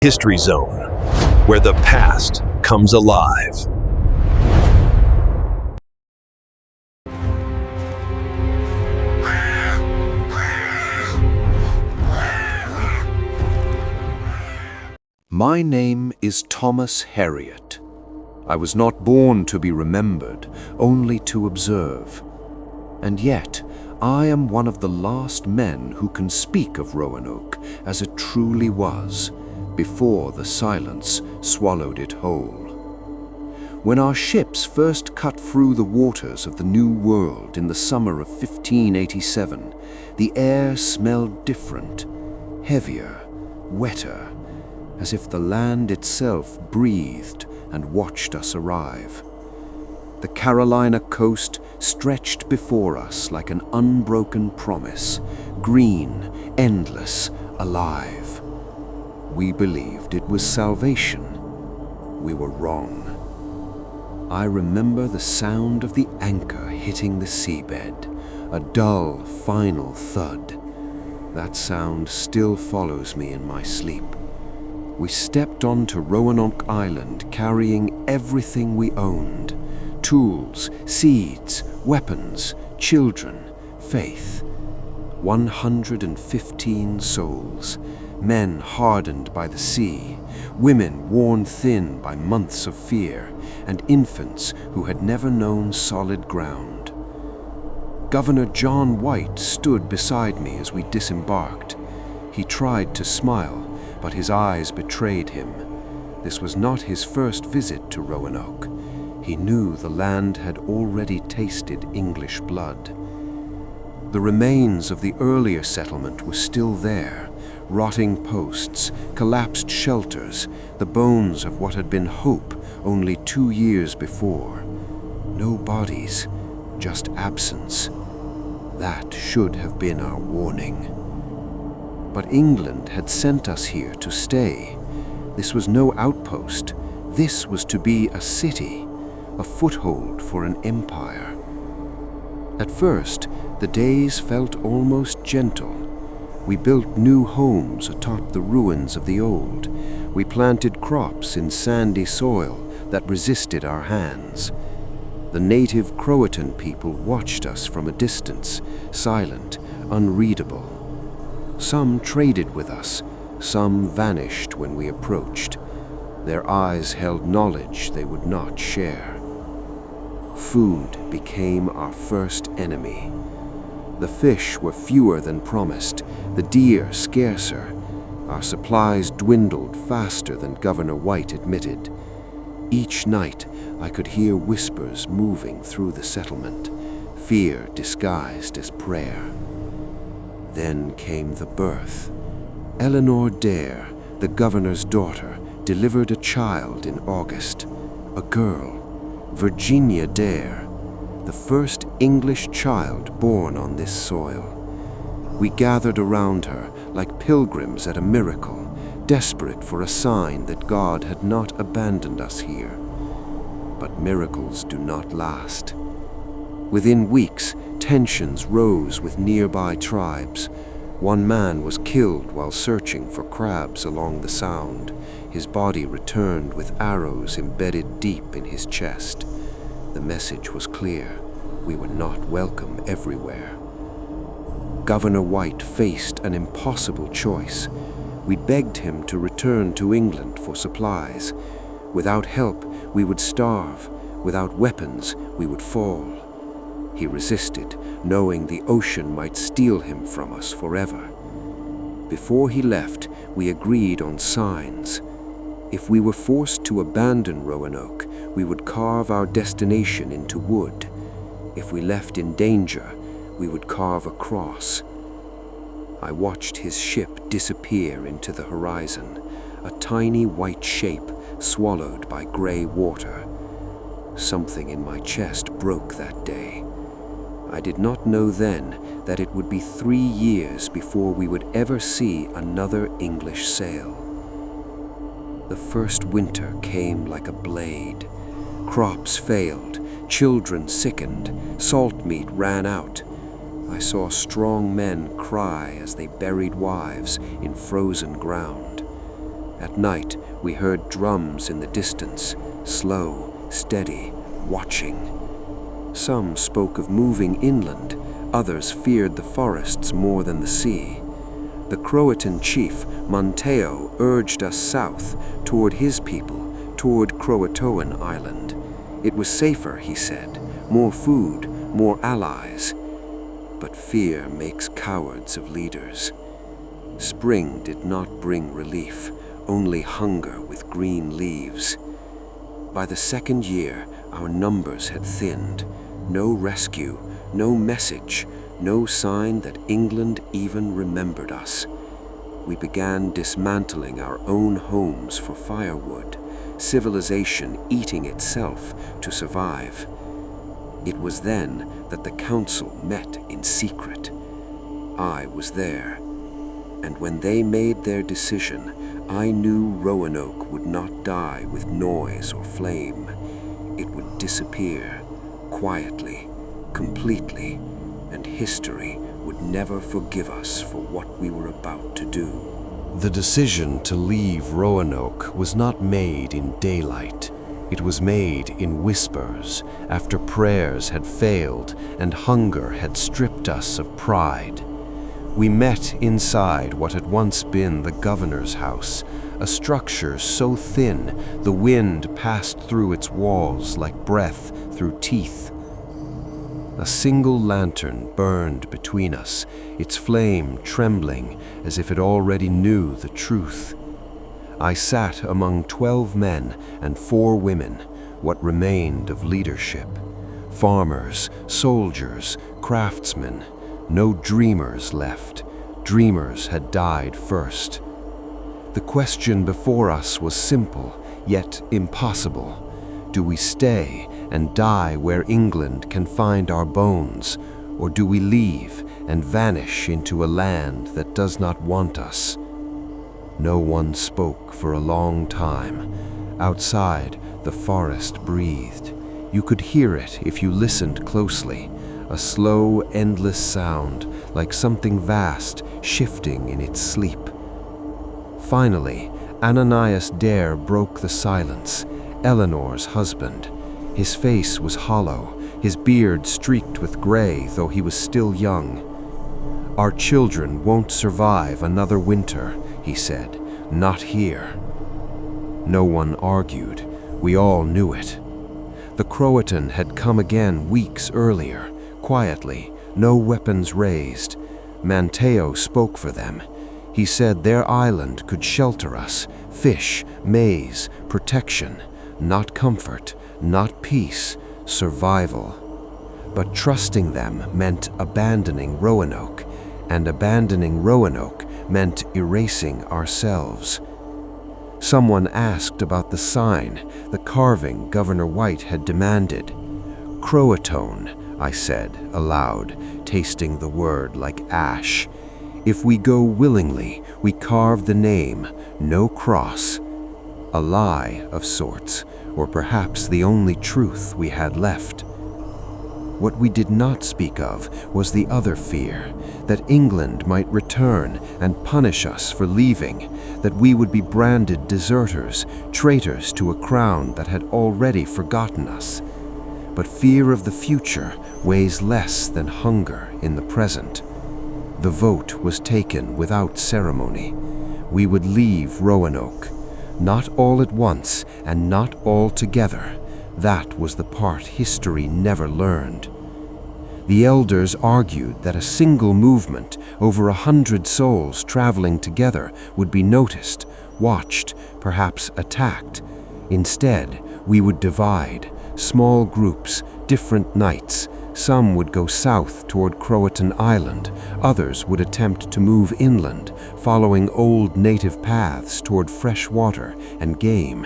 History Zone, where the past comes alive. My name is Thomas Harriot. I was not born to be remembered, only to observe. And yet, I am one of the last men who can speak of Roanoke as it truly was, before the silence swallowed it whole. When our ships first cut through the waters of the New World in the summer of 1587, the air smelled different, heavier, wetter, as if the land itself breathed and watched us arrive. The Carolina coast stretched before us like an unbroken promise, green, endless, alive. We believed it was salvation. We were wrong. I remember the sound of the anchor hitting the seabed, a dull, final thud. That sound still follows me in my sleep. We stepped onto Roanoke Island carrying everything we owned: tools, seeds, weapons, children, faith. 115 souls, men hardened by the sea, women worn thin by months of fear, and infants who had never known solid ground. Governor John White stood beside me as we disembarked. He tried to smile, but his eyes betrayed him. This was not his first visit to Roanoke. He knew the land had already tasted English blood. The remains of the earlier settlement were still there, rotting posts, collapsed shelters, the bones of what had been hope only 2 years before. No bodies, just absence. That should have been our warning. But England had sent us here to stay. This was no outpost. This was to be a city, a foothold for an empire. At first, the days felt almost gentle. We built new homes atop the ruins of the old. We planted crops in sandy soil that resisted our hands. The native Croatan people watched us from a distance, silent, unreadable. Some traded with us, some vanished when we approached. Their eyes held knowledge they would not share. Food became our first enemy. The fish were fewer than promised, the deer scarcer. Our supplies dwindled faster than Governor White admitted. Each night I could hear whispers moving through the settlement, fear disguised as prayer. Then came the birth. Eleanor Dare, the governor's daughter, delivered a child in August, a girl, Virginia Dare, the first English child born on this soil. We gathered around her like pilgrims at a miracle, desperate for a sign that God had not abandoned us here. But miracles do not last. Within weeks, tensions rose with nearby tribes. One man was killed while searching for crabs along the Sound. His body returned with arrows embedded deep in his chest. The message was clear: we were not welcome everywhere. Governor White faced an impossible choice. We begged him to return to England for supplies. Without help, we would starve. Without weapons, we would fall. He resisted, knowing the ocean might steal him from us forever. Before he left, we agreed on signs. If we were forced to abandon Roanoke, we would carve our destination into wood. If we left in danger, we would carve a cross. I watched his ship disappear into the horizon, a tiny white shape swallowed by gray water. Something in my chest broke that day. I did not know then that it would be 3 years before we would ever see another English sail. The first winter came like a blade. Crops failed, children sickened, salt meat ran out. I saw strong men cry as they buried wives in frozen ground. At night, we heard drums in the distance, slow, steady, watching. Some spoke of moving inland, others feared the forests more than the sea. The Croatan chief, Monteo, urged us south, toward his people, toward Croatoan Island. It was safer, he said, more food, more allies. But fear makes cowards of leaders. Spring did not bring relief, only hunger with green leaves. By the second year, our numbers had thinned. No rescue, no message, no sign that England even remembered us. We began dismantling our own homes for firewood, civilization eating itself to survive. It was then that the council met in secret. I was there, and when they made their decision, I knew Roanoke would not die with noise or flame. It would disappear, quietly, completely, and history would never forgive us for what we were about to do. The decision to leave Roanoke was not made in daylight. It was made in whispers, after prayers had failed and hunger had stripped us of pride. We met inside what had once been the governor's house, a structure so thin the wind passed through its walls like breath through teeth. A single lantern burned between us, its flame trembling as if it already knew the truth. I sat among 12 men and 4 women, what remained of leadership. Farmers, soldiers, craftsmen, no dreamers left. Dreamers had died first. The question before us was simple, yet impossible. Do we stay and die where England can find our bones, or do we leave and vanish into a land that does not want us? No one spoke for a long time. Outside, the forest breathed. You could hear it if you listened closely, a slow, endless sound, like something vast shifting in its sleep. Finally, Eleanor Dare broke the silence, Eleanor's husband. His face was hollow, his beard streaked with gray, though he was still young. "Our children won't survive another winter," he said. "Not here." No one argued. We all knew it. The Croatan had come again weeks earlier, quietly, no weapons raised. Monteo spoke for them. He said their island could shelter us, fish, maize, protection, not comfort, not peace, survival. But trusting them meant abandoning Roanoke, and abandoning Roanoke meant erasing ourselves. Someone asked about the sign, the carving Governor White had demanded. "Croatoan," I said aloud, tasting the word like ash. "If we go willingly, we carve the name, no cross." A lie of sorts, or perhaps the only truth we had left. What we did not speak of was the other fear, that England might return and punish us for leaving, that we would be branded deserters, traitors to a crown that had already forgotten us. But fear of the future weighs less than hunger in the present. The vote was taken without ceremony. We would leave Roanoke, not all at once and not all together. That was the part history never learned. The elders argued that a single movement, over 100 souls traveling together, would be noticed, watched, perhaps attacked. Instead, we would divide, small groups, different nights. Some would go south toward Croatan Island, others would attempt to move inland, following old native paths toward fresh water and game.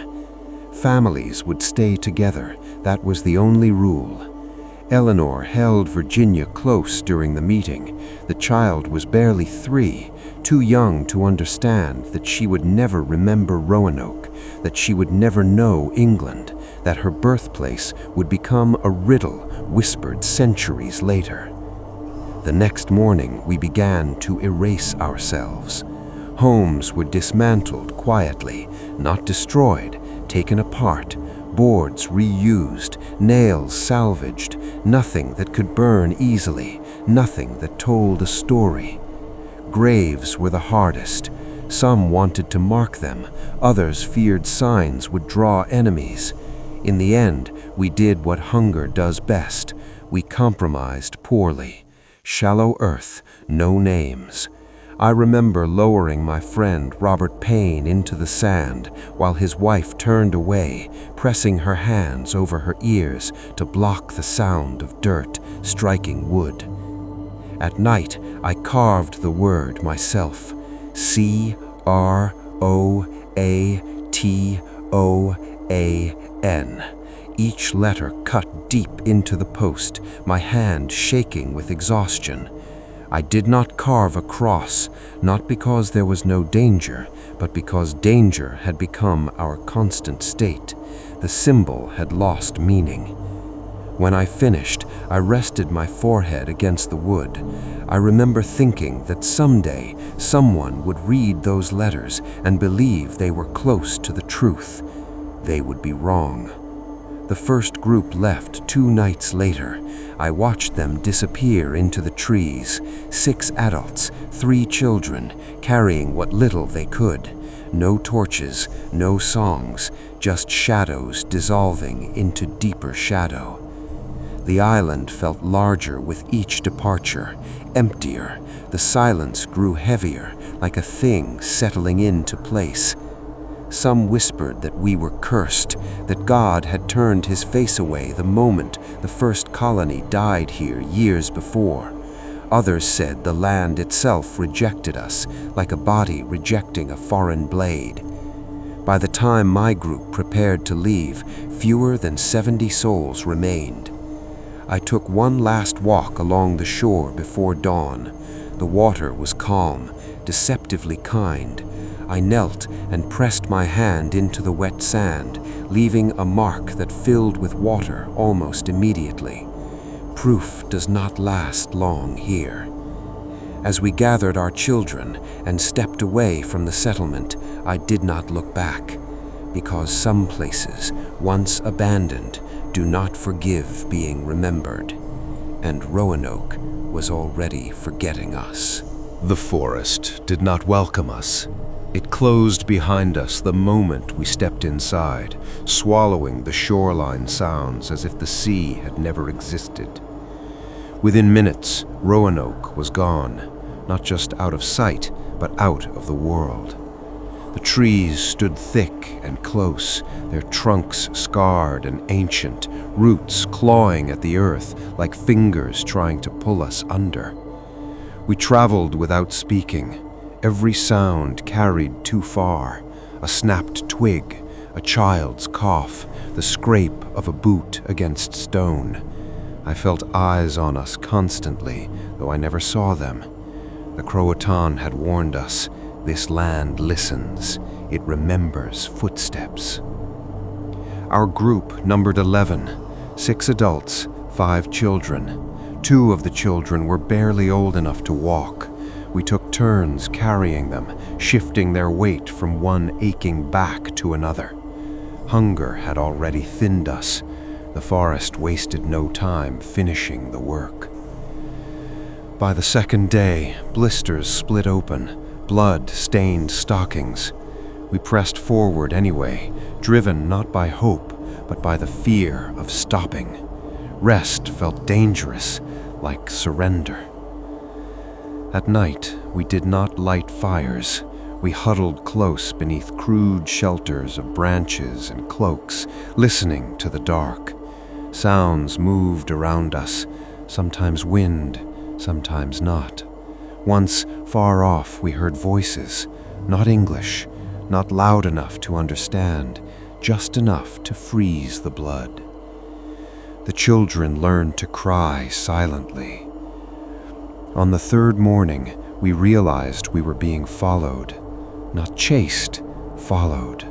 Families would stay together, that was the only rule. Eleanor held Virginia close during the meeting. The child was barely 3, too young to understand that she would never remember Roanoke, that she would never know England, that her birthplace would become a riddle whispered centuries later. The next morning we began to erase ourselves. Homes were dismantled quietly, not destroyed, taken apart, boards reused, nails salvaged, nothing that could burn easily, nothing that told a story. Graves were the hardest. Some wanted to mark them, others feared signs would draw enemies. In the end, we did what hunger does best. We compromised poorly. Shallow earth, no names. I remember lowering my friend Robert Payne into the sand while his wife turned away, pressing her hands over her ears to block the sound of dirt striking wood. At night, I carved the word myself. Croatan. Each letter cut deep into the post, my hand shaking with exhaustion. I did not carve a cross, not because there was no danger, but because danger had become our constant state. The symbol had lost meaning. When I finished, I rested my forehead against the wood. I remember thinking that someday someone would read those letters and believe they were close to the truth. They would be wrong. The first group left 2 nights later. I watched them disappear into the trees. 6 adults, 3 children, carrying what little they could. No torches, no songs, just shadows dissolving into deeper shadow. The island felt larger with each departure, emptier. The silence grew heavier, like a thing settling into place. Some whispered that we were cursed, that God had turned his face away the moment the first colony died here years before. Others said the land itself rejected us, like a body rejecting a foreign blade. By the time my group prepared to leave, fewer than 70 souls remained. I took one last walk along the shore before dawn. The water was calm, deceptively kind. I knelt and pressed my hand into the wet sand, leaving a mark that filled with water almost immediately. Proof does not last long here. As we gathered our children and stepped away from the settlement, I did not look back, because some places, once abandoned, do not forgive being remembered, and Roanoke was already forgetting us. The forest did not welcome us. It closed behind us the moment we stepped inside, swallowing the shoreline sounds as if the sea had never existed. Within minutes, Roanoke was gone, not just out of sight, but out of the world. The trees stood thick and close, their trunks scarred and ancient, roots clawing at the earth like fingers trying to pull us under. We traveled without speaking. Every sound carried too far. A snapped twig, a child's cough, the scrape of a boot against stone. I felt eyes on us constantly, though I never saw them. The Croatan had warned us. This land listens. It remembers footsteps. Our group numbered 11, 6 adults, 5 children. 2 of the children were barely old enough to walk. We took turns carrying them, shifting their weight from one aching back to another. Hunger had already thinned us. The forest wasted no time finishing the work. By the second day, blisters split open. Blood stained stockings. We pressed forward anyway, driven not by hope, but by the fear of stopping. Rest felt dangerous, like surrender. At night, we did not light fires. We huddled close beneath crude shelters of branches and cloaks, listening to the dark. Sounds moved around us, sometimes wind, sometimes not. Once, far off, we heard voices, not English, not loud enough to understand, just enough to freeze the blood. The children learned to cry silently. On the 3rd morning, we realized we were being followed, not chased, followed.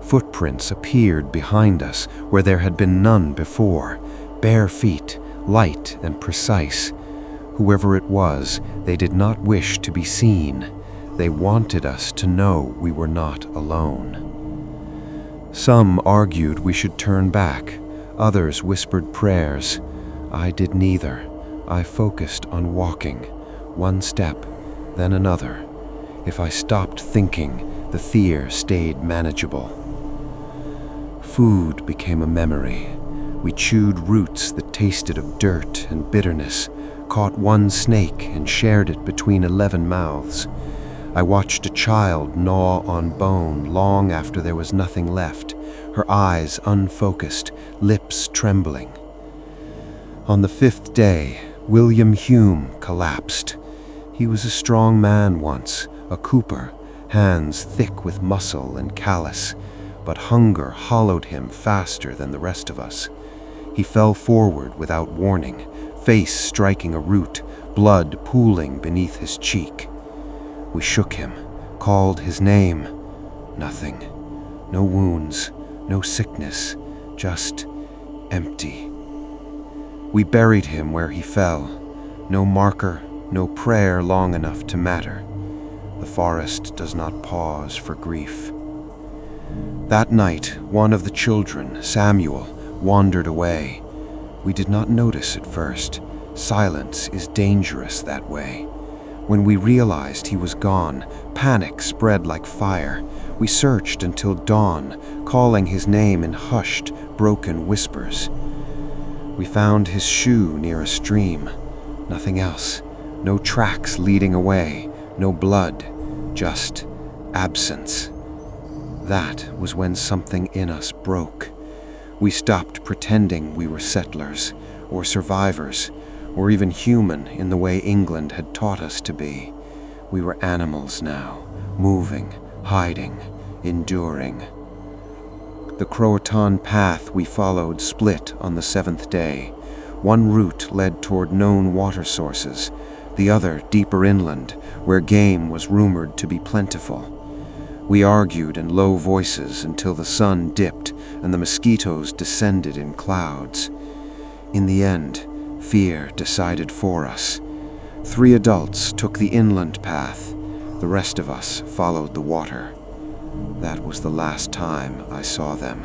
Footprints appeared behind us where there had been none before, bare feet, light and precise. Whoever it was, they did not wish to be seen. They wanted us to know we were not alone. Some argued we should turn back. Others whispered prayers. I did neither. I focused on walking, one step, then another. If I stopped thinking, the fear stayed manageable. Food became a memory. We chewed roots that tasted of dirt and bitterness, caught one snake and shared it between 11 mouths. I watched a child gnaw on bone long after there was nothing left, her eyes unfocused, lips trembling. On the 5th day, William Hume collapsed. He was a strong man once, a cooper, hands thick with muscle and callus, but hunger hollowed him faster than the rest of us. He fell forward without warning, face striking a root, blood pooling beneath his cheek. We shook him, called his name. Nothing. No wounds, no sickness, just empty. We buried him where he fell. No marker, no prayer long enough to matter. The forest does not pause for grief. That night, one of the children, Samuel, wandered away. We did not notice at first. Silence is dangerous that way. When we realized he was gone, panic spread like fire. We searched until dawn, calling his name in hushed, broken whispers. We found his shoe near a stream. Nothing else. No tracks leading away. No blood. Just absence. That was when something in us broke. We stopped pretending we were settlers, or survivors, or even human in the way England had taught us to be. We were animals now, moving, hiding, enduring. The Croatan path we followed split on the 7th day. One route led toward known water sources, the other deeper inland, where game was rumored to be plentiful. We argued in low voices until the sun dipped and the mosquitoes descended in clouds. In the end, fear decided for us. 3 adults took the inland path. The rest of us followed the water. That was the last time I saw them.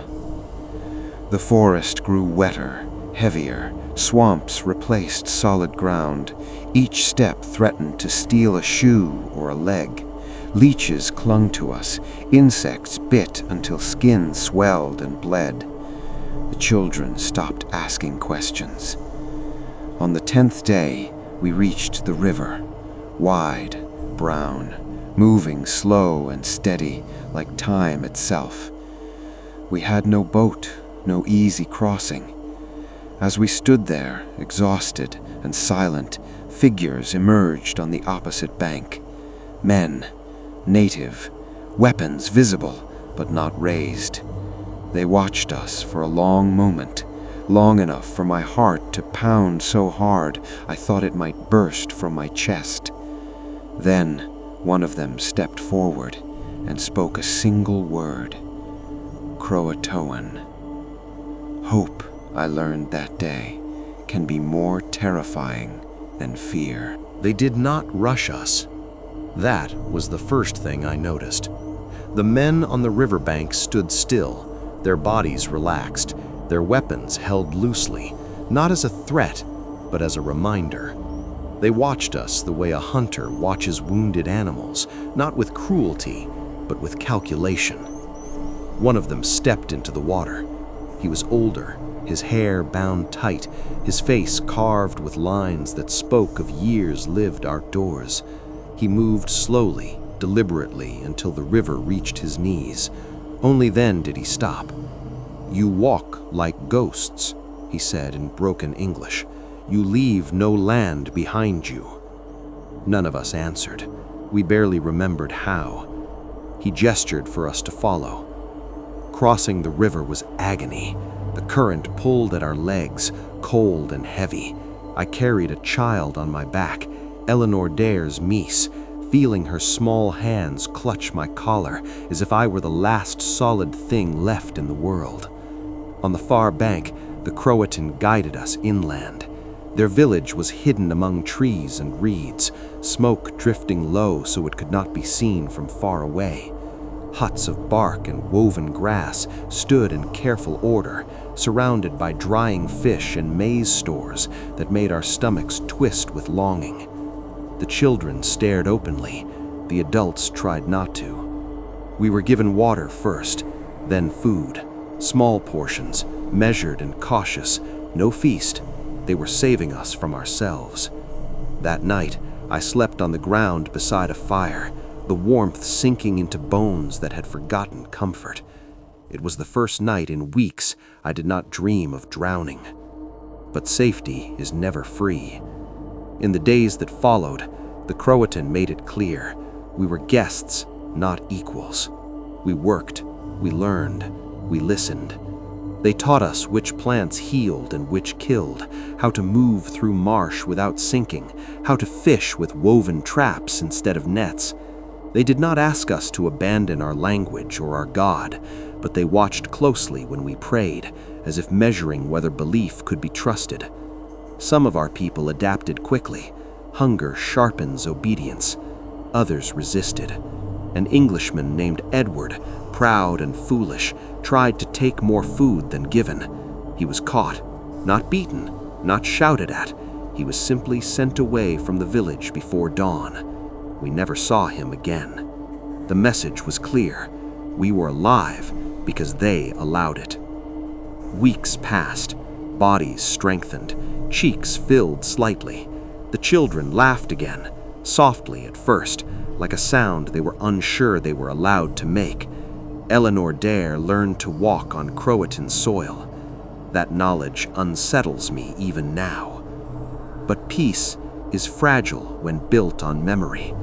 The forest grew wetter, heavier. Swamps replaced solid ground. Each step threatened to steal a shoe or a leg. Leeches clung to us. Insects bit until skin swelled and bled. The children stopped asking questions. On the 10th day, we reached the river. Wide, brown, moving slow and steady, like time itself. We had no boat, no easy crossing. As we stood there, exhausted and silent, figures emerged on the opposite bank. Men, native, weapons visible, but not raised. They watched us for a long moment, long enough for my heart to pound so hard I thought it might burst from my chest. Then, one of them stepped forward and spoke a single word. Croatoan. Hope, I learned that day, can be more terrifying than fear. They did not rush us. That was the first thing I noticed. The men on the riverbank stood still, their bodies relaxed, their weapons held loosely, not as a threat, but as a reminder. They watched us the way a hunter watches wounded animals, not with cruelty, but with calculation. One of them stepped into the water. He was older, his hair bound tight, his face carved with lines that spoke of years lived outdoors. He moved slowly, deliberately, until the river reached his knees. Only then did he stop. "You walk like ghosts," he said in broken English. "You leave no land behind you." None of us answered. We barely remembered how. He gestured for us to follow. Crossing the river was agony. The current pulled at our legs, cold and heavy. I carried a child on my back, Eleanor Dare's niece, feeling her small hands clutch my collar as if I were the last solid thing left in the world. On the far bank, the Croatan guided us inland. Their village was hidden among trees and reeds, smoke drifting low so it could not be seen from far away. Huts of bark and woven grass stood in careful order, surrounded by drying fish and maize stores that made our stomachs twist with longing. The children stared openly. The adults tried not to. We were given water first, then food. Small portions, measured and cautious, no feast. They were saving us from ourselves. That night, I slept on the ground beside a fire, the warmth sinking into bones that had forgotten comfort. It was the first night in weeks I did not dream of drowning. But safety is never free. In the days that followed, the Croatan made it clear we were guests, not equals. We worked, we learned, we listened. They taught us which plants healed and which killed, how to move through marsh without sinking, how to fish with woven traps instead of nets. They did not ask us to abandon our language or our God, but they watched closely when we prayed, as if measuring whether belief could be trusted. Some of our people adapted quickly. Hunger sharpens obedience. Others resisted. An Englishman named Edward, proud and foolish, tried to take more food than given. He was caught, not beaten, not shouted at. He was simply sent away from the village before dawn. We never saw him again. The message was clear. We were alive because they allowed it. Weeks passed. Bodies strengthened. Cheeks filled slightly. The children laughed again, softly at first, like a sound they were unsure they were allowed to make. Eleanor Dare learned to walk on Croatan soil. That knowledge unsettles me even now. But peace is fragile when built on memory.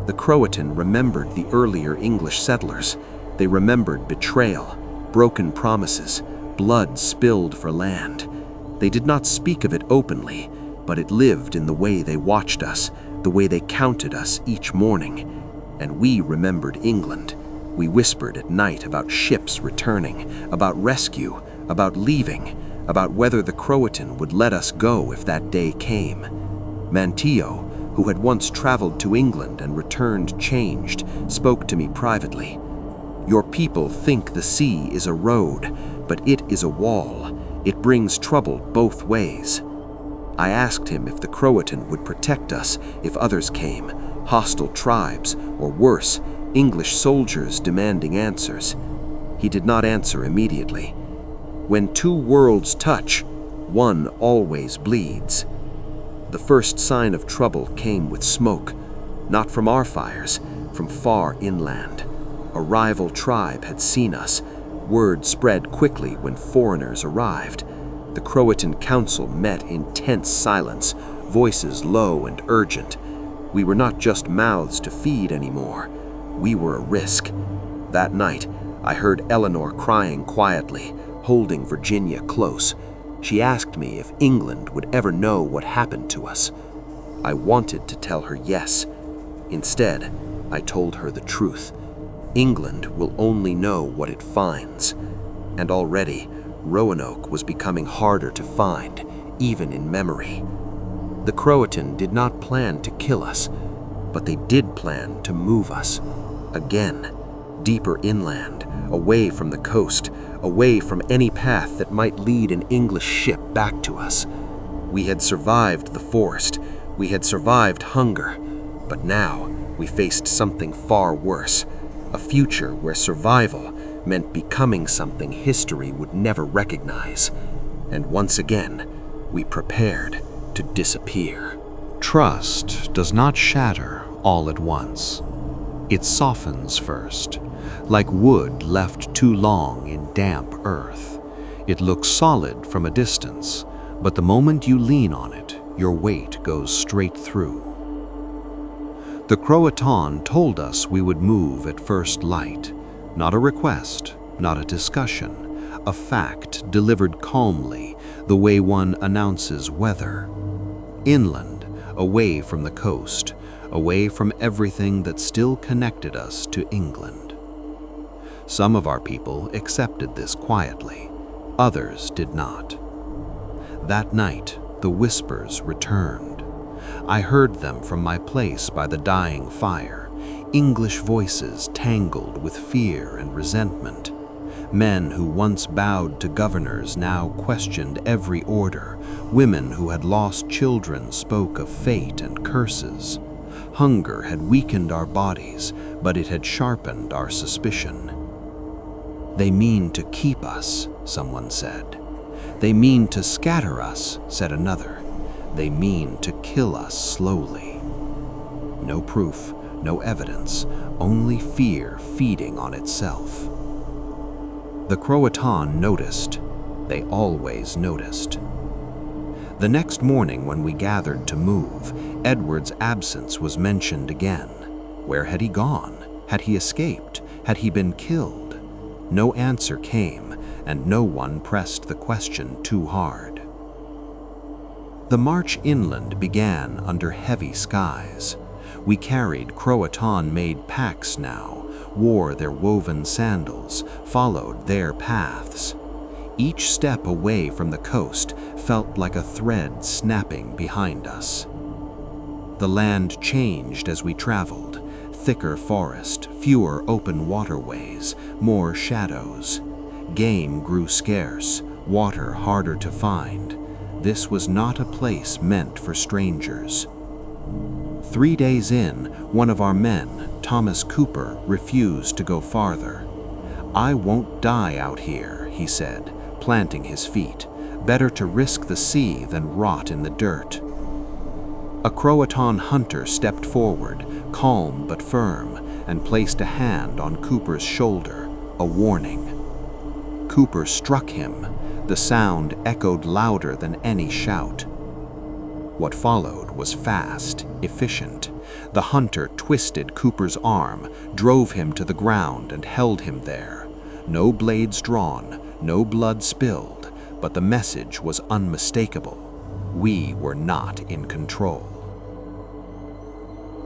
The Croatan remembered the earlier English settlers. They remembered betrayal, broken promises, blood spilled for land. They did not speak of it openly, but it lived in the way they watched us, the way they counted us each morning. And we remembered England. We whispered at night about ships returning, about rescue, about leaving, about whether the Croatan would let us go if that day came. Mantio, who had once traveled to England and returned changed, spoke to me privately. Your people think the sea is a road, but it is a wall. It brings trouble both ways. I asked him if the Croatan would protect us if others came, hostile tribes, or worse, English soldiers demanding answers. He did not answer immediately. When two worlds touch, one always bleeds. The first sign of trouble came with smoke, not from our fires, from far inland. A rival tribe had seen us. Word spread quickly when foreigners arrived. The Croatan council met in tense silence, voices low and urgent. We were not just mouths to feed anymore. We were a risk. That night, I heard Eleanor crying quietly, holding Virginia close. She asked me if England would ever know what happened to us. I wanted to tell her yes. Instead, I told her the truth. England will only know what it finds. And already, Roanoke was becoming harder to find, even in memory. The Croatan did not plan to kill us, but they did plan to move us. Again, deeper inland, away from the coast, away from any path that might lead an English ship back to us. We had survived the forest, we had survived hunger, but now we faced something far worse, a future where survival meant becoming something history would never recognize. And once again, we prepared to disappear. Trust does not shatter all at once. It softens first, like wood left too long in damp earth. It looks solid from a distance, but the moment you lean on it, your weight goes straight through. The Croatan told us we would move at first light, not a request, not a discussion, a fact delivered calmly, the way one announces weather. Inland, away from the coast, away from everything that still connected us to England. Some of our people accepted this quietly, others did not. That night, the whispers returned. I heard them from my place by the dying fire, English voices tangled with fear and resentment. Men who once bowed to governors now questioned every order. Women who had lost children spoke of fate and curses. Hunger had weakened our bodies, but it had sharpened our suspicion. "They mean to keep us," someone said. "They mean to scatter us," said another. "They mean to kill us slowly." No proof, no evidence, only fear feeding on itself. The Croatan noticed. They always noticed. The next morning when we gathered to move, Edward's absence was mentioned again. Where had he gone? Had he escaped? Had he been killed? No answer came, and no one pressed the question too hard. The march inland began under heavy skies. We carried Croatan-made packs now, wore their woven sandals, followed their paths. Each step away from the coast felt like a thread snapping behind us. The land changed as we traveled. Thicker forest, fewer open waterways, more shadows. Game grew scarce, water harder to find. This was not a place meant for strangers. 3 days in, one of our men, Thomas Cooper, refused to go farther. "I won't die out here," he said, planting his feet. "Better to risk the sea than rot in the dirt." A Croatan hunter stepped forward, calm but firm, and placed a hand on Cooper's shoulder, a warning. Cooper struck him. The sound echoed louder than any shout. What followed was fast, efficient. The hunter twisted Cooper's arm, drove him to the ground, and held him there. No blades drawn, no blood spilled, but the message was unmistakable. We were not in control.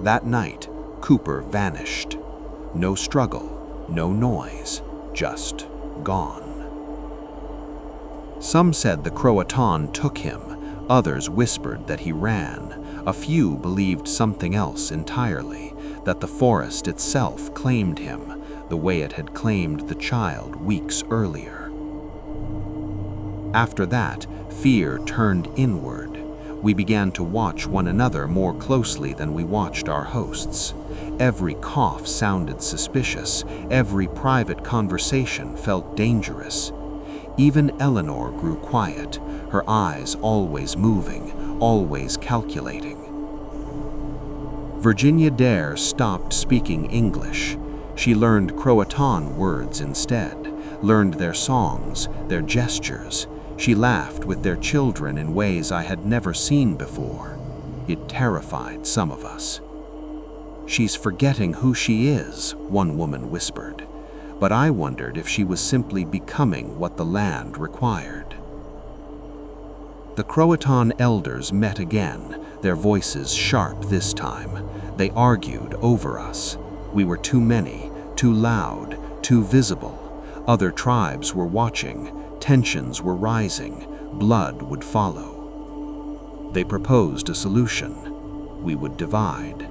That night, Cooper vanished. No struggle, no noise, just gone. Some said the Croatan took him. Others whispered that he ran. A few believed something else entirely, that the forest itself claimed him, the way it had claimed the child weeks earlier. After that, fear turned inward. We began to watch one another more closely than we watched our hosts. Every cough sounded suspicious. Every private conversation felt dangerous. Even Eleanor grew quiet, her eyes always moving, always calculating. Virginia Dare stopped speaking English. She learned Croatan words instead, learned their songs, their gestures. She laughed with their children in ways I had never seen before. It terrified some of us. "She's forgetting who she is," one woman whispered. But I wondered if she was simply becoming what the land required. The Croatan elders met again, their voices sharp this time. They argued over us. We were too many, too loud, too visible. Other tribes were watching. Tensions were rising. Blood would follow. They proposed a solution. We would divide.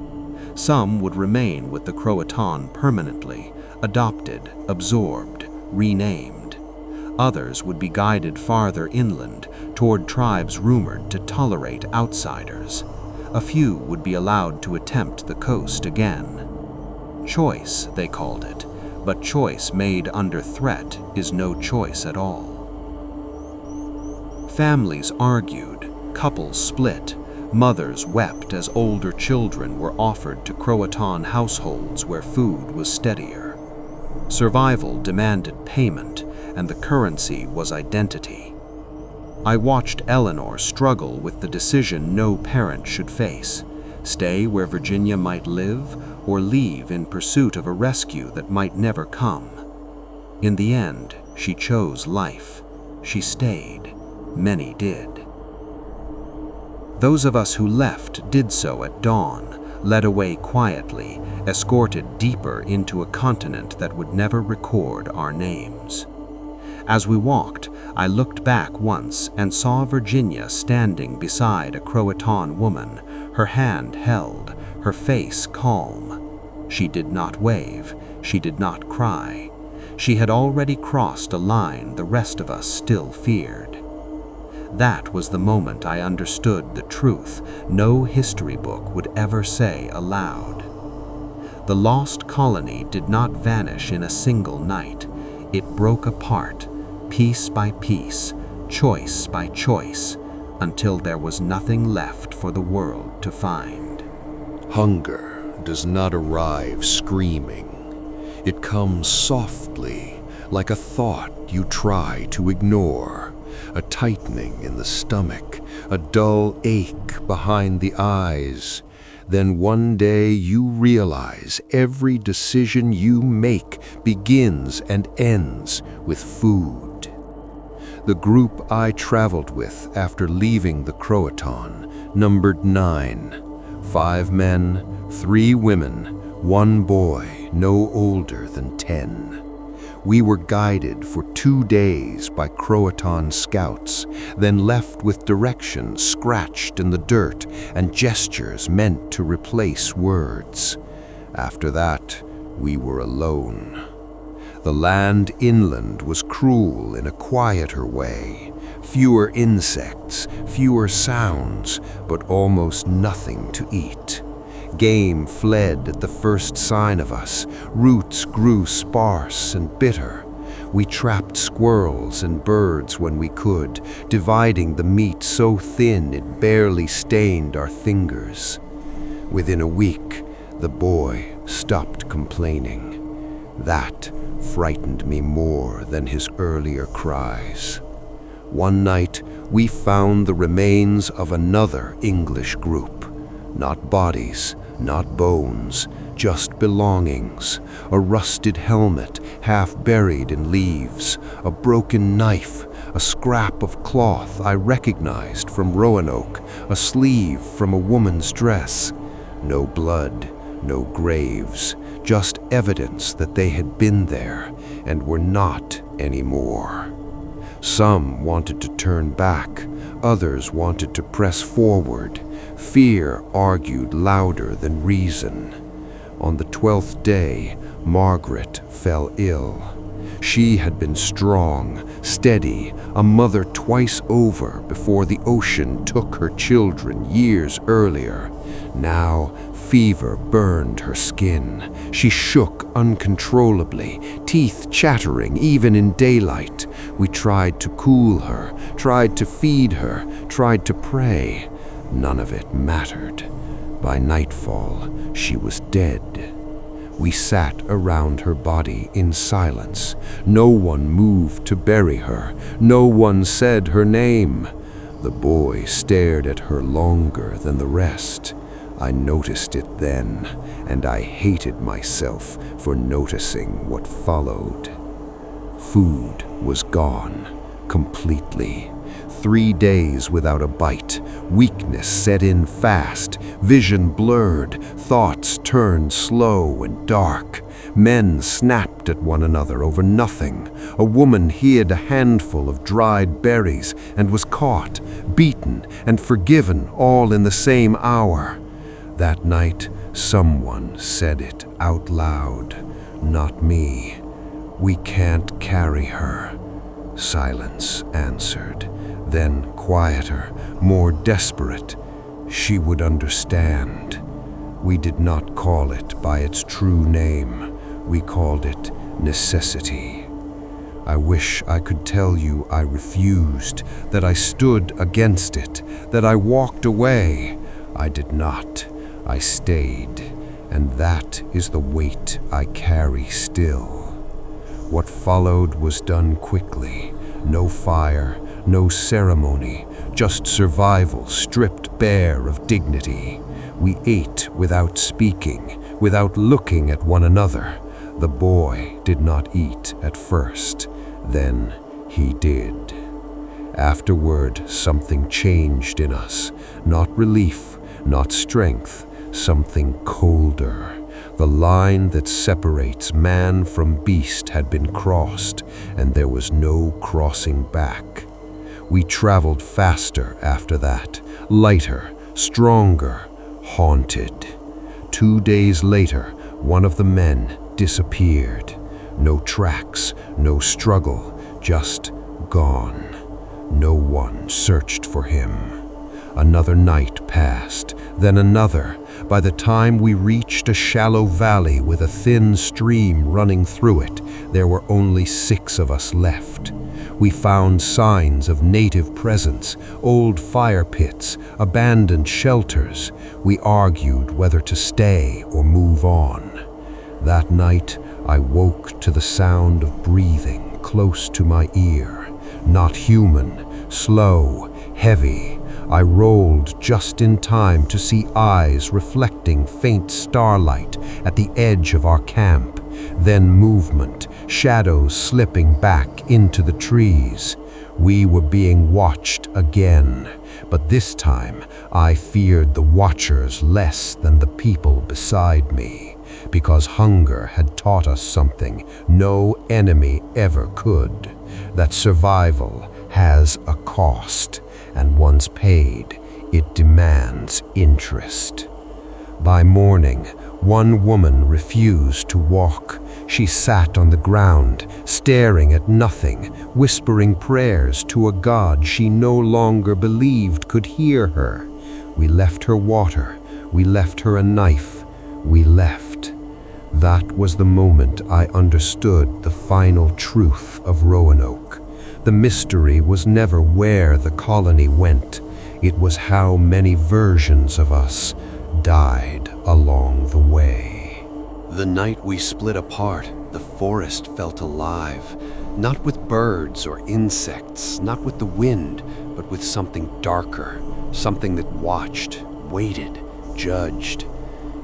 Some would remain with the Croatan permanently, adopted, absorbed, renamed. Others would be guided farther inland, toward tribes rumored to tolerate outsiders. A few would be allowed to attempt the coast again. Choice, they called it, but choice made under threat is no choice at all. Families argued, couples split, mothers wept as older children were offered to Croatan households where food was steadier. Survival demanded payment, and the currency was identity. I watched Eleanor struggle with the decision no parent should face: stay where Virginia might live, or leave in pursuit of a rescue that might never come. In the end, she chose life. She stayed. Many did. Those of us who left did so at dawn, led away quietly, escorted deeper into a continent that would never record our names. As we walked, I looked back once and saw Virginia standing beside a Croatan woman, her hand held, her face calm. She did not wave, she did not cry. She had already crossed a line the rest of us still feared. That was the moment I understood the truth no history book would ever say aloud. The lost colony did not vanish in a single night. It broke apart, piece by piece, choice by choice, until there was nothing left for the world to find. Hunger does not arrive screaming. It comes softly, like a thought you try to ignore, a tightening in the stomach, a dull ache behind the eyes. Then one day you realize every decision you make begins and ends with food. The group I traveled with after leaving the Croatoan numbered 9. 5 men, 3 women, 1 boy no older than 10. We were guided for 2 days by Croatan scouts, then left with directions scratched in the dirt and gestures meant to replace words. After that, we were alone. The land inland was cruel in a quieter way. Fewer insects, fewer sounds, but almost nothing to eat. Game fled at the first sign of us. Roots grew sparse and bitter. We trapped squirrels and birds when we could, dividing the meat so thin it barely stained our fingers. Within a week, the boy stopped complaining. That frightened me more than his earlier cries. One night, we found the remains of another English group. Not bodies, not bones, just belongings. A rusted helmet, half buried in leaves, a broken knife, a scrap of cloth I recognized from Roanoke, a sleeve from a woman's dress. No blood, no graves, just evidence that they had been there and were not anymore. Some wanted to turn back, others wanted to press forward. Fear argued louder than reason. On the 12th day, Margaret fell ill. She had been strong, steady, a mother twice over before the ocean took her children years earlier. Now, fever burned her skin. She shook uncontrollably, teeth chattering even in daylight. We tried to cool her, tried to feed her, tried to pray. None of it mattered. By nightfall, she was dead. We sat around her body in silence. No one moved to bury her. No one said her name. The boy stared at her longer than the rest. I noticed it then, and I hated myself for noticing what followed. Food was gone, completely. 3 days without a bite. Weakness set in fast, vision blurred, thoughts turned slow and dark. Men snapped at one another over nothing. A woman hid a handful of dried berries and was caught, beaten, and forgiven all in the same hour. That night, someone said it out loud. Not me. We can't carry her. Silence answered. Then quieter, more desperate. She would understand. We did not call it by its true name. We called it necessity. I wish I could tell you I refused, that I stood against it, that I walked away. I did not. I stayed, and that is the weight I carry still. What followed was done quickly. No fire, no ceremony, just survival stripped bare of dignity. We ate without speaking, without looking at one another. The boy did not eat at first. Then he did. Afterward, something changed in us. Not relief, not strength, something colder. The line that separates man from beast had been crossed, and there was no crossing back. We traveled faster after that, lighter, stronger, haunted. 2 days later, one of the men disappeared. No tracks, no struggle, just gone. No one searched for him. Another night passed, then another. By the time we reached a shallow valley with a thin stream running through it, there were only 6 of us left. We found signs of native presence, old fire pits, abandoned shelters. We argued whether to stay or move on. That night, I woke to the sound of breathing close to my ear. Not human, slow, heavy. I rolled just in time to see eyes reflecting faint starlight at the edge of our camp. Then movement, shadows slipping back into the trees. We were being watched again, but this time I feared the watchers less than the people beside me, because hunger had taught us something no enemy ever could, that survival has a cost, and once paid, it demands interest. By morning, one woman refused to walk. She sat on the ground, staring at nothing, whispering prayers to a God she no longer believed could hear her. We left her water, we left her a knife, we left. That was the moment I understood the final truth of Roanoke. The mystery was never where the colony went. It was how many versions of us died along the way. The night we split apart, the forest felt alive, not with birds or insects, not with the wind, but with something darker, something that watched, waited, judged.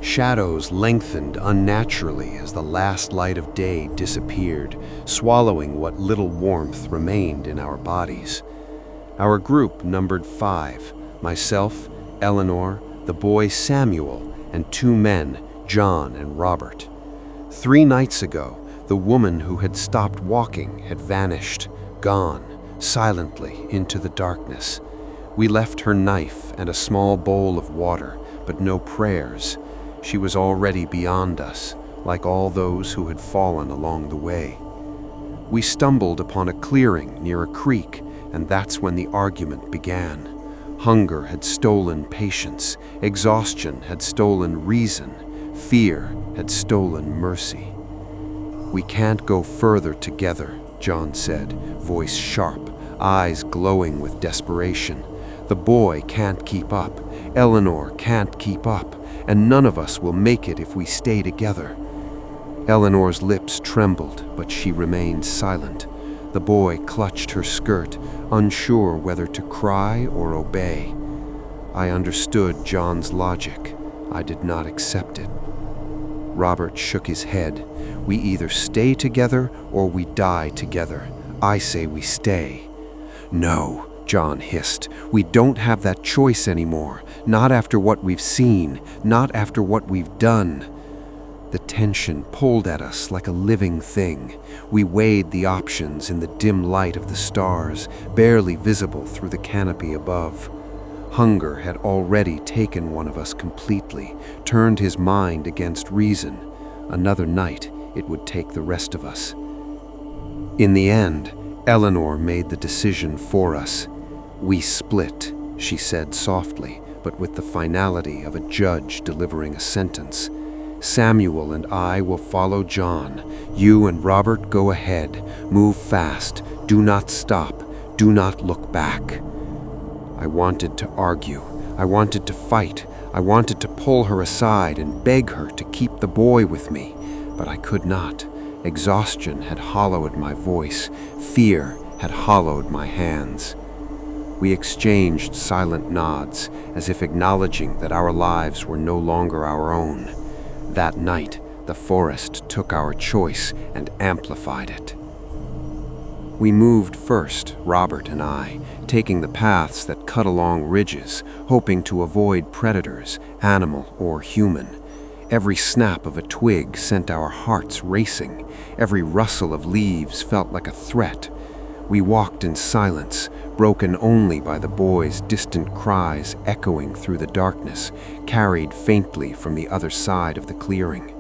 Shadows lengthened unnaturally as the last light of day disappeared, swallowing what little warmth remained in our bodies. Our group numbered 5, myself, Eleanor, the boy Samuel, and 2 men, John and Robert. 3 nights ago, the woman who had stopped walking had vanished, gone, silently into the darkness. We left her knife and a small bowl of water, but no prayers. She was already beyond us, like all those who had fallen along the way. We stumbled upon a clearing near a creek, and that's when the argument began. Hunger had stolen patience, exhaustion had stolen reason, fear had stolen mercy. "We can't go further together," John said, voice sharp, eyes glowing with desperation. "The boy can't keep up, Eleanor can't keep up, and none of us will make it if we stay together." Eleanor's lips trembled, but she remained silent. The boy clutched her skirt, unsure whether to cry or obey. I understood John's logic. I did not accept it. Robert shook his head. "We either stay together or we die together. I say we stay." "No," John hissed. "We don't have that choice anymore. Not after what we've seen. Not after what we've done." The tension pulled at us like a living thing. We weighed the options in the dim light of the stars, barely visible through the canopy above. Hunger had already taken one of us completely, turned his mind against reason. Another night, it would take the rest of us. In the end, Eleanor made the decision for us. "We split," she said softly, but with the finality of a judge delivering a sentence. "Samuel and I will follow John. You and Robert go ahead. Move fast. Do not stop. Do not look back." I wanted to argue. I wanted to fight. I wanted to pull her aside and beg her to keep the boy with me, but I could not. Exhaustion had hollowed my voice. Fear had hollowed my hands. We exchanged silent nods, as if acknowledging that our lives were no longer our own. That night, the forest took our choice and amplified it. We moved first, Robert and I, taking the paths that cut along ridges, hoping to avoid predators, animal or human. Every snap of a twig sent our hearts racing. Every rustle of leaves felt like a threat. We walked in silence, broken only by the boys' distant cries echoing through the darkness, carried faintly from the other side of the clearing.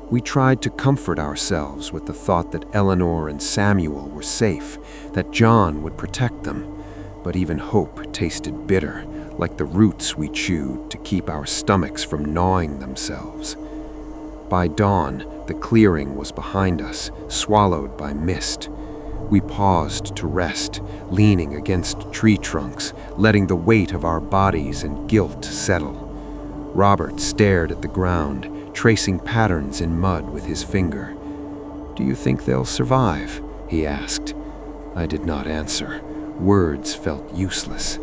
We tried to comfort ourselves with the thought that Eleanor and Samuel were safe, that John would protect them, but even hope tasted bitter, like the roots we chewed to keep our stomachs from gnawing themselves. By dawn, the clearing was behind us, swallowed by mist. We paused to rest, leaning against tree trunks, letting the weight of our bodies and guilt settle. Robert stared at the ground, tracing patterns in mud with his finger. "Do you think they'll survive?" he asked. I did not answer. Words felt useless.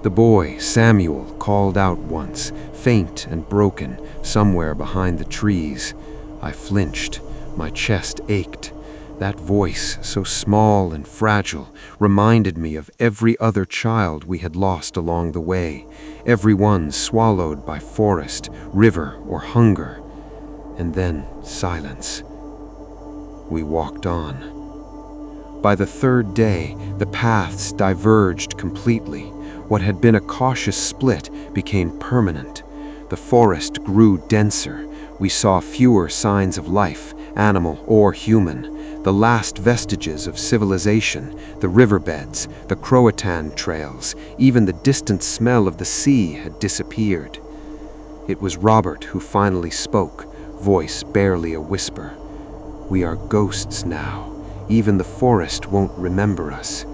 The boy, Samuel, called out once, faint and broken, somewhere behind the trees. I flinched. My chest ached. That voice, so small and fragile, reminded me of every other child we had lost along the way, every one swallowed by forest, river, or hunger. And then silence. We walked on. By the third day, the paths diverged completely. What had been a cautious split became permanent. The forest grew denser. We saw fewer signs of life, animal or human. The last vestiges of civilization, the riverbeds, the Croatan trails, even the distant smell of the sea had disappeared. It was Robert who finally spoke, voice barely a whisper. "We are ghosts now. Even the forest won't remember us."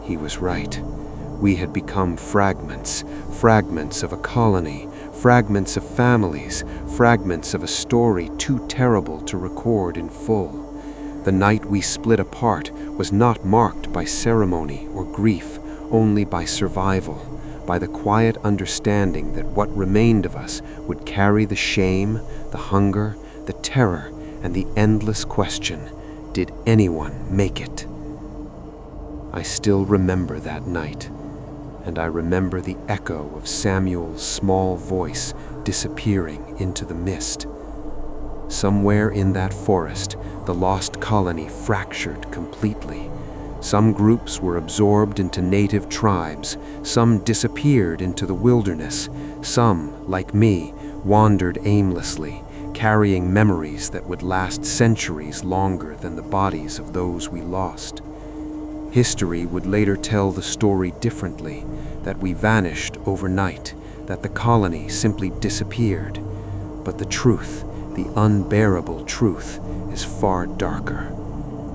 He was right. We had become fragments, fragments of a colony, fragments of families, fragments of a story too terrible to record in full. The night we split apart was not marked by ceremony or grief, only by survival, by the quiet understanding that what remained of us would carry the shame, the hunger, the terror, and the endless question, did anyone make it? I still remember that night, and I remember the echo of Samuel's small voice disappearing into the mist. Somewhere in that forest, the lost colony fractured completely. Some groups were absorbed into native tribes, some disappeared into the wilderness, some, like me, wandered aimlessly, carrying memories that would last centuries longer than the bodies of those we lost. History would later tell the story differently, that we vanished overnight, that the colony simply disappeared. But the truth, the unbearable truth, is far darker.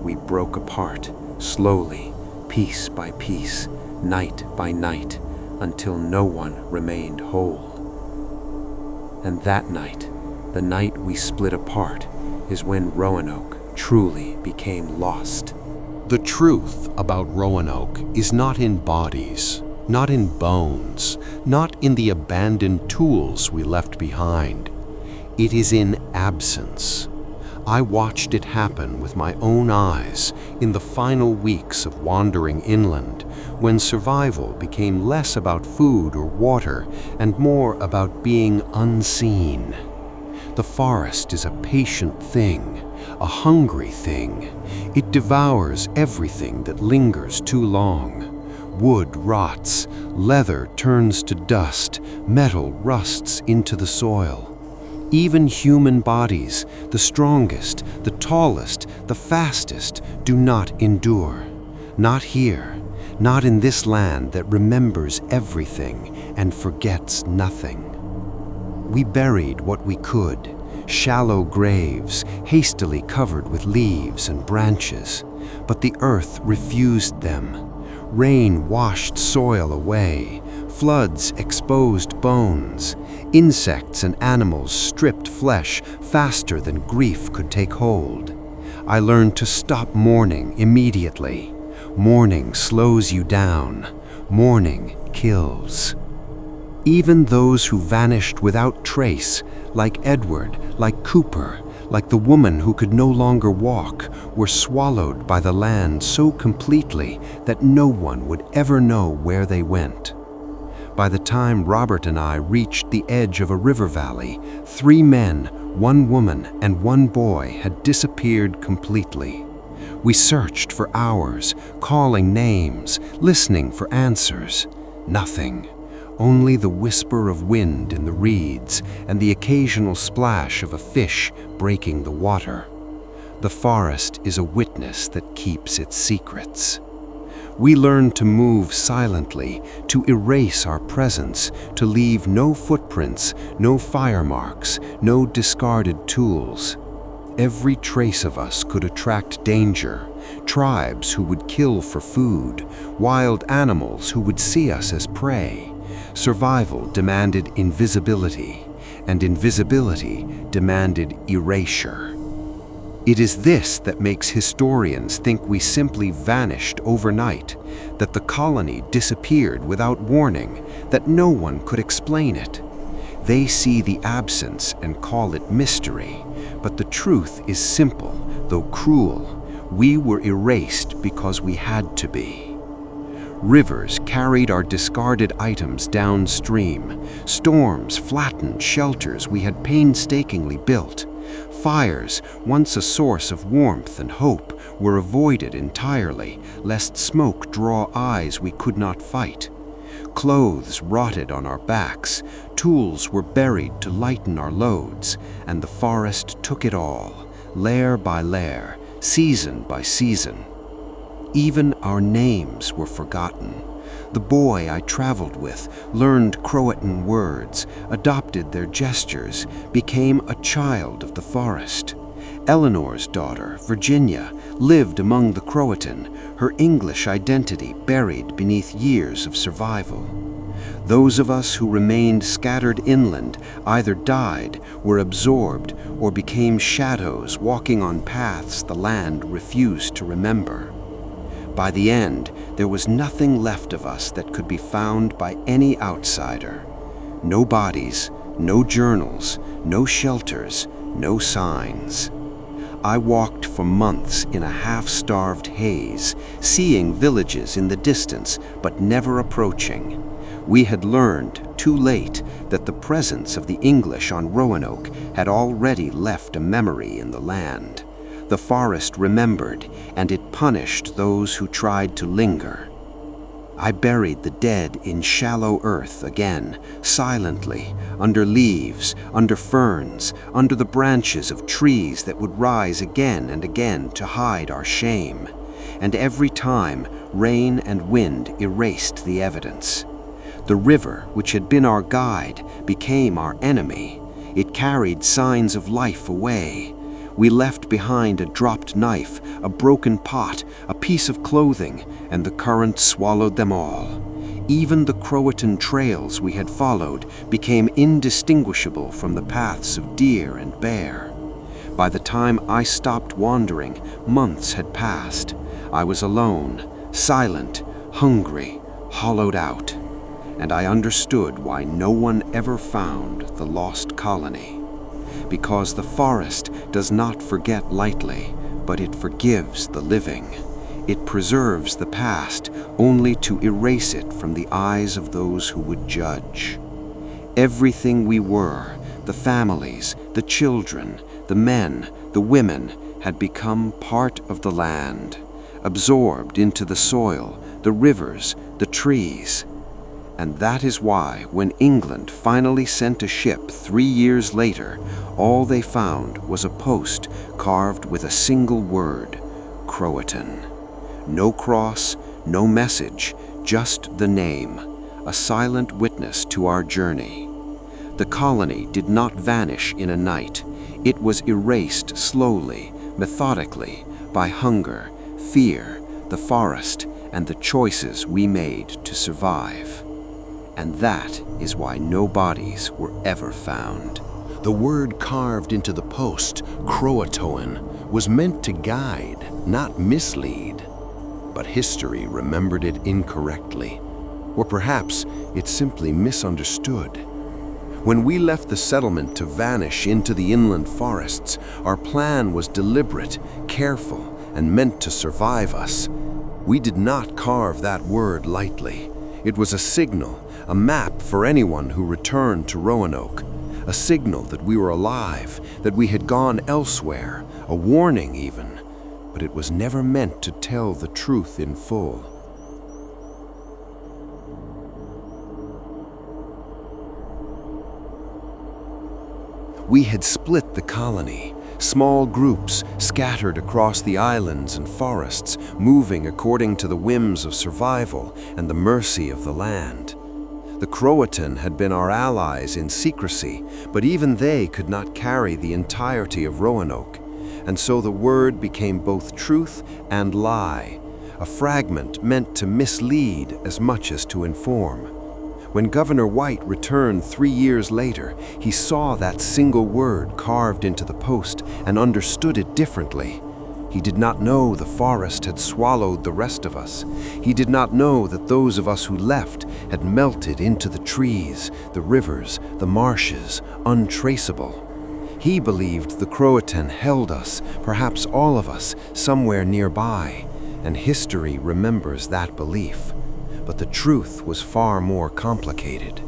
We broke apart, slowly, piece by piece, night by night, until no one remained whole. And that night, the night we split apart, is when Roanoke truly became lost. The truth about Roanoke is not in bodies, not in bones, not in the abandoned tools we left behind. It is in absence. I watched it happen with my own eyes in the final weeks of wandering inland, when survival became less about food or water and more about being unseen. The forest is a patient thing, a hungry thing. It devours everything that lingers too long. Wood rots, leather turns to dust, metal rusts into the soil. Even human bodies, the strongest, the tallest, the fastest, do not endure. Not here, not in this land that remembers everything and forgets nothing. We buried what we could, shallow graves, hastily covered with leaves and branches, but the earth refused them. Rain washed soil away, floods exposed bones, insects and animals stripped flesh faster than grief could take hold. I learned to stop mourning immediately. Mourning slows you down. Mourning kills. Even those who vanished without trace, like Edward, like Cooper, like the woman who could no longer walk, were swallowed by the land so completely that no one would ever know where they went. By the time Robert and I reached the edge of a river valley, 3 men, 1 woman, and 1 boy had disappeared completely. We searched for hours, calling names, listening for answers. Nothing. Only the whisper of wind in the reeds and the occasional splash of a fish breaking the water. The forest is a witness that keeps its secrets. We learned to move silently, to erase our presence, to leave no footprints, no fire marks, no discarded tools. Every trace of us could attract danger, tribes who would kill for food, wild animals who would see us as prey. Survival demanded invisibility, and invisibility demanded erasure. It is this that makes historians think we simply vanished overnight, that the colony disappeared without warning, that no one could explain it. They see the absence and call it mystery, but the truth is simple, though cruel. We were erased because we had to be. Rivers carried our discarded items downstream. Storms flattened shelters we had painstakingly built. Fires, once a source of warmth and hope, were avoided entirely, lest smoke draw eyes we could not fight. Clothes rotted on our backs, tools were buried to lighten our loads, and the forest took it all, layer by layer, season by season. Even our names were forgotten. The boy I traveled with learned Croatan words, adopted their gestures, became a child of the forest. Eleanor's daughter, Virginia, lived among the Croatan, her English identity buried beneath years of survival. Those of us who remained scattered inland either died, were absorbed, or became shadows walking on paths the land refused to remember. By the end, there was nothing left of us that could be found by any outsider. No bodies, no journals, no shelters, no signs. I walked for months in a half-starved haze, seeing villages in the distance, but never approaching. We had learned, too late, that the presence of the English on Roanoke had already left a memory in the land. The forest remembered, and it punished those who tried to linger. I buried the dead in shallow earth again, silently, under leaves, under ferns, under the branches of trees that would rise again and again to hide our shame. And every time, rain and wind erased the evidence. The river, which had been our guide, became our enemy. It carried signs of life away. We left behind a dropped knife, a broken pot, a piece of clothing, and the current swallowed them all. Even the Croatan trails we had followed became indistinguishable from the paths of deer and bear. By the time I stopped wandering, months had passed. I was alone, silent, hungry, hollowed out. And I understood why no one ever found the lost colony. Because the forest does not forget lightly, but it forgives the living. It preserves the past only to erase it from the eyes of those who would judge. Everything we were, the families, the children, the men, the women, had become part of the land, absorbed into the soil, the rivers, the trees. And that is why, when England finally sent a ship 3 years later, all they found was a post carved with a single word, Croatan. No cross, no message, just the name, a silent witness to our journey. The colony did not vanish in a night. It was erased slowly, methodically, by hunger, fear, the forest, and the choices we made to survive. And that is why no bodies were ever found. The word carved into the post, Croatoan, was meant to guide, not mislead. But history remembered it incorrectly. Or perhaps it simply misunderstood. When we left the settlement to vanish into the inland forests, our plan was deliberate, careful, and meant to survive us. We did not carve that word lightly. It was a signal, a map for anyone who returned to Roanoke. A signal that we were alive, that we had gone elsewhere, a warning even. But it was never meant to tell the truth in full. We had split the colony, small groups scattered across the islands and forests, moving according to the whims of survival and the mercy of the land. The Croatan had been our allies in secrecy, but even they could not carry the entirety of Roanoke, and so the word became both truth and lie, a fragment meant to mislead as much as to inform. When Governor White returned 3 years later, he saw that single word carved into the post and understood it differently. He did not know the forest had swallowed the rest of us. He did not know that those of us who left had melted into the trees, the rivers, the marshes, untraceable. He believed the Croatan held us, perhaps all of us, somewhere nearby, and history remembers that belief. But the truth was far more complicated.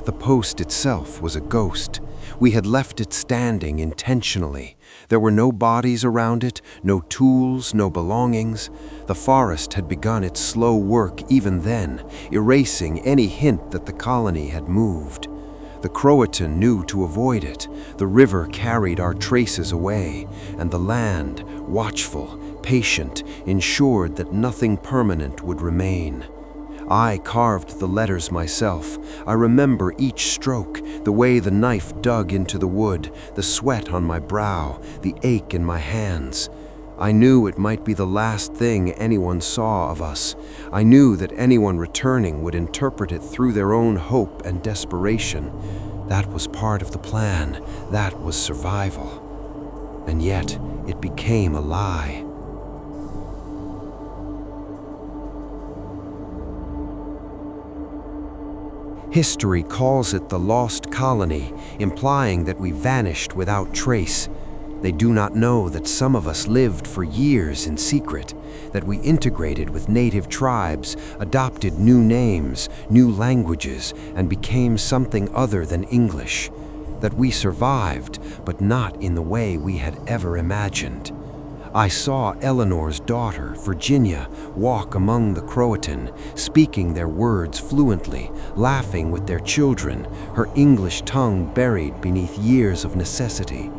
The post itself was a ghost. We had left it standing intentionally. There were no bodies around it, no tools, no belongings. The forest had begun its slow work even then, erasing any hint that the colony had moved. The Croatan knew to avoid it. The river carried our traces away, and the land, watchful, patient, ensured that nothing permanent would remain. I carved the letters myself. I remember each stroke, the way the knife dug into the wood, the sweat on my brow, the ache in my hands. I knew it might be the last thing anyone saw of us. I knew that anyone returning would interpret it through their own hope and desperation. That was part of the plan. That was survival. And yet, it became a lie. History calls it the lost colony, implying that we vanished without trace. They do not know that some of us lived for years in secret, that we integrated with native tribes, adopted new names, new languages, and became something other than English. That we survived, but not in the way we had ever imagined. I saw Eleanor's daughter, Virginia, walk among the Croatan, speaking their words fluently, laughing with their children, her English tongue buried beneath years of necessity.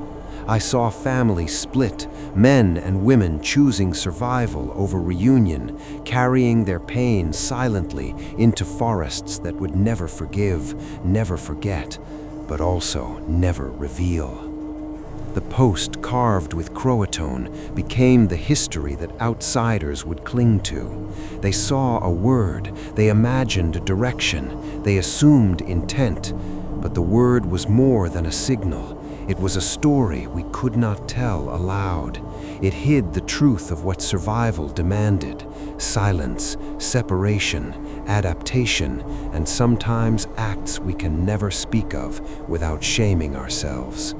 I saw families split, men and women choosing survival over reunion, carrying their pain silently into forests that would never forgive, never forget, but also never reveal. The post carved with Croatoan became the history that outsiders would cling to. They saw a word, they imagined a direction, they assumed intent, but the word was more than a signal. It was a story we could not tell aloud. It hid the truth of what survival demanded: silence, separation, adaptation, and sometimes acts we can never speak of without shaming ourselves.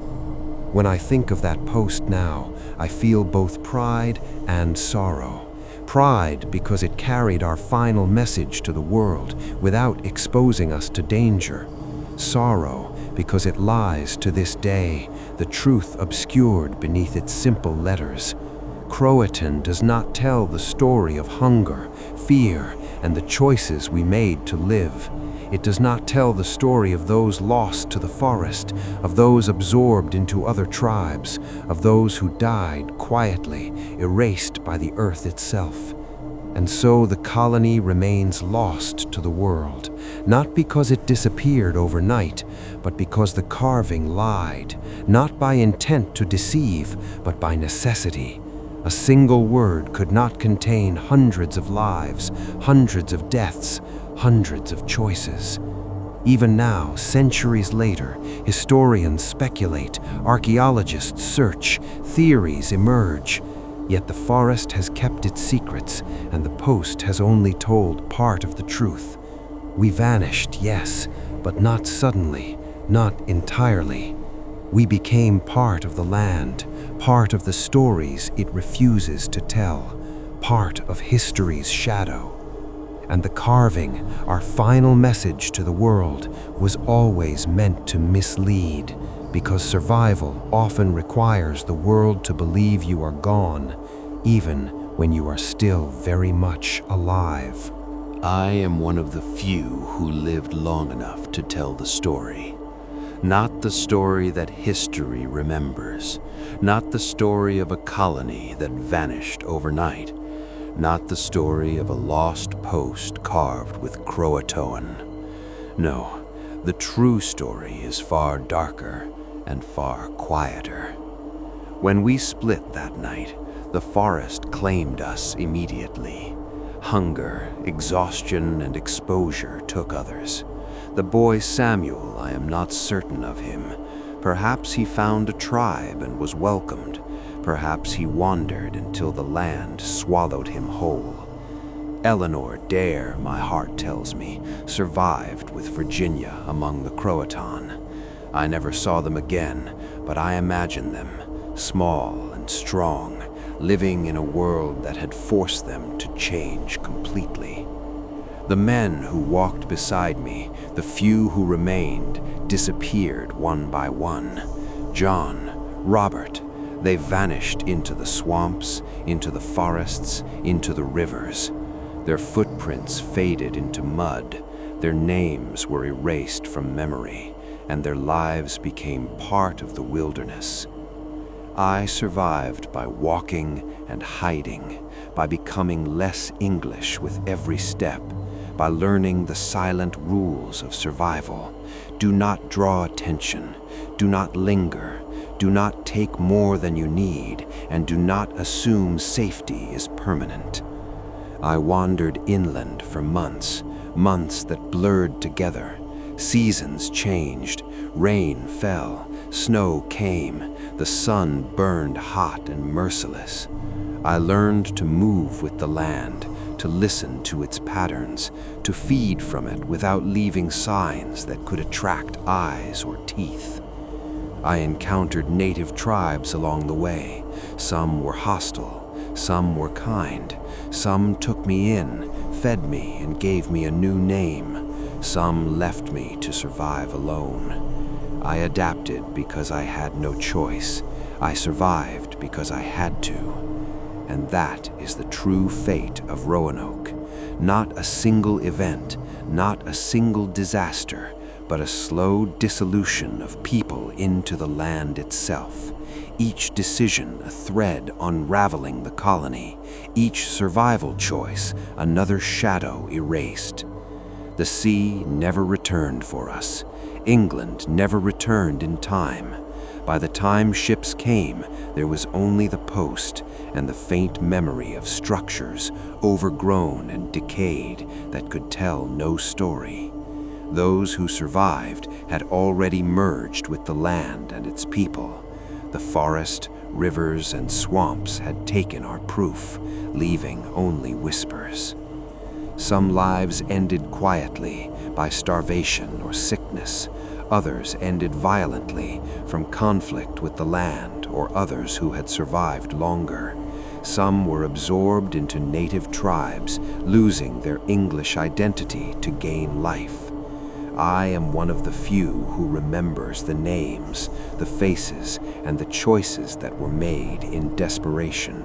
When I think of that post now, I feel both pride and sorrow. Pride because it carried our final message to the world without exposing us to danger. Sorrow because it lies to this day, the truth obscured beneath its simple letters. Croatan does not tell the story of hunger, fear, and the choices we made to live. It does not tell the story of those lost to the forest, of those absorbed into other tribes, of those who died quietly, erased by the earth itself. And so the colony remains lost to the world, not because it disappeared overnight, but because the carving lied, not by intent to deceive, but by necessity. A single word could not contain hundreds of lives, hundreds of deaths, hundreds of choices. Even now, centuries later, historians speculate, archaeologists search, theories emerge. Yet the forest has kept its secrets, and the post has only told part of the truth. We vanished, yes, but not suddenly, not entirely. We became part of the land, part of the stories it refuses to tell, part of history's shadow. and the carving, our final message to the world, was always meant to mislead, because survival often requires the world to believe you are gone, even when you are still very much alive. I am one of the few who lived long enough to tell the story. Not the story that history remembers, not the story of a colony that vanished overnight, not the story of a lost post carved with Croatoan. No, the true story is far darker and far quieter. When we split that night, the forest claimed us immediately. Hunger, exhaustion, and exposure took others. The boy Samuel, I am not certain of him. Perhaps he found a tribe and was welcomed. Perhaps he wandered until the land swallowed him whole. Eleanor Dare, my heart tells me, survived with Virginia among the Croatan. I never saw them again, but I imagine them, small and strong, living in a world that had forced them to change completely. The men who walked beside me, the few who remained, disappeared one by one. John, Robert, they vanished into the swamps, into the forests, into the rivers. Their footprints faded into mud, their names were erased from memory, and their lives became part of the wilderness. I survived by walking and hiding, by becoming less English with every step, by learning the silent rules of survival. Do not draw attention, do not linger, do not take more than you need, and do not assume safety is permanent. I wandered inland for months, months that blurred together. Seasons changed, rain fell, snow came, the sun burned hot and merciless. I learned to move with the land, to listen to its patterns, to feed from it without leaving signs that could attract eyes or teeth. I encountered native tribes along the way. Some were hostile, some were kind, some took me in, fed me, and gave me a new name. Some left me to survive alone. I adapted because I had no choice. I survived because I had to. And that is the true fate of Roanoke. Not a single event, not a single disaster, but a slow dissolution of people into the land itself. Each decision a thread unraveling the colony, each survival choice another shadow erased. The sea never returned for us. England never returned in time. By the time ships came, there was only the post and the faint memory of structures overgrown and decayed that could tell no story. Those who survived had already merged with the land and its people. The forest, rivers, and swamps had taken our proof, leaving only whispers. Some lives ended quietly by starvation or sickness. Others ended violently from conflict with the land or others who had survived longer. Some were absorbed into native tribes, losing their English identity to gain life. I am one of the few who remembers the names, the faces, and the choices that were made in desperation.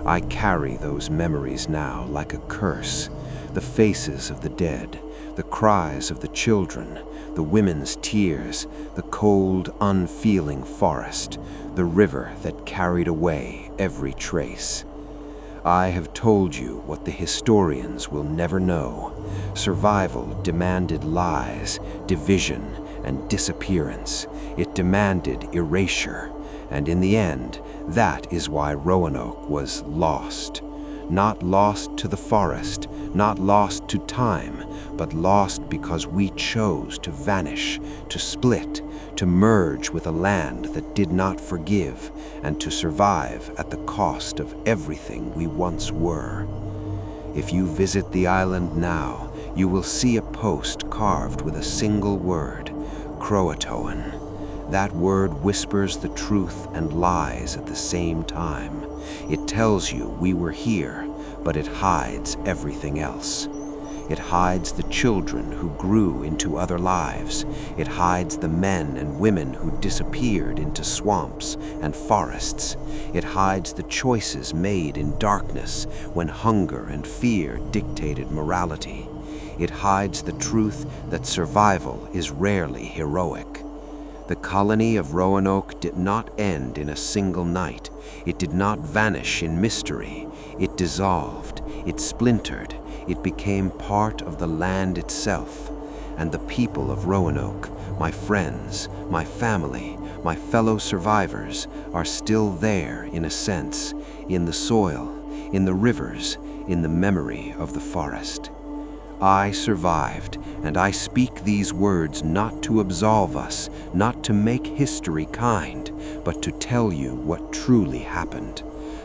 I carry those memories now like a curse. The faces of the dead, the cries of the children, the women's tears, the cold, unfeeling forest, the river that carried away every trace. I have told you what the historians will never know. Survival demanded lies, division, and disappearance. It demanded erasure, and in the end, that is why Roanoke was lost. Not lost to the forest, not lost to time, but lost because we chose to vanish, to split, to merge with a land that did not forgive, and to survive at the cost of everything we once were. If you visit the island now, you will see a post carved with a single word, Croatoan. That word whispers the truth and lies at the same time. It tells you we were here, but it hides everything else. It hides the children who grew into other lives. It hides the men and women who disappeared into swamps and forests. It hides the choices made in darkness when hunger and fear dictated morality. It hides the truth that survival is rarely heroic. The colony of Roanoke did not end in a single night. It did not vanish in mystery. It dissolved, it splintered, it became part of the land itself. And the people of Roanoke, my friends, my family, my fellow survivors, are still there in a sense, in the soil, in the rivers, in the memory of the forest. I survived, and I speak these words not to absolve us, not to make history kind, but to tell you what truly happened.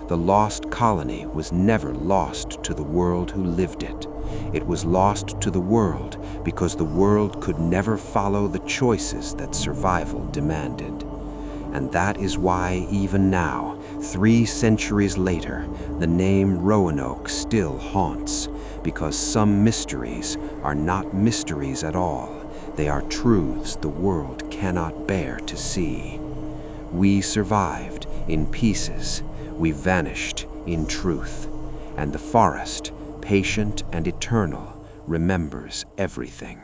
The lost colony was never lost to the world who lived it. It was lost to the world because the world could never follow the choices that survival demanded. And that is why even now, 3 centuries later, the name Roanoke still haunts, because some mysteries are not mysteries at all. They are truths the world cannot bear to see. We survived in pieces. We vanished in truth. And the forest, patient and eternal, remembers everything.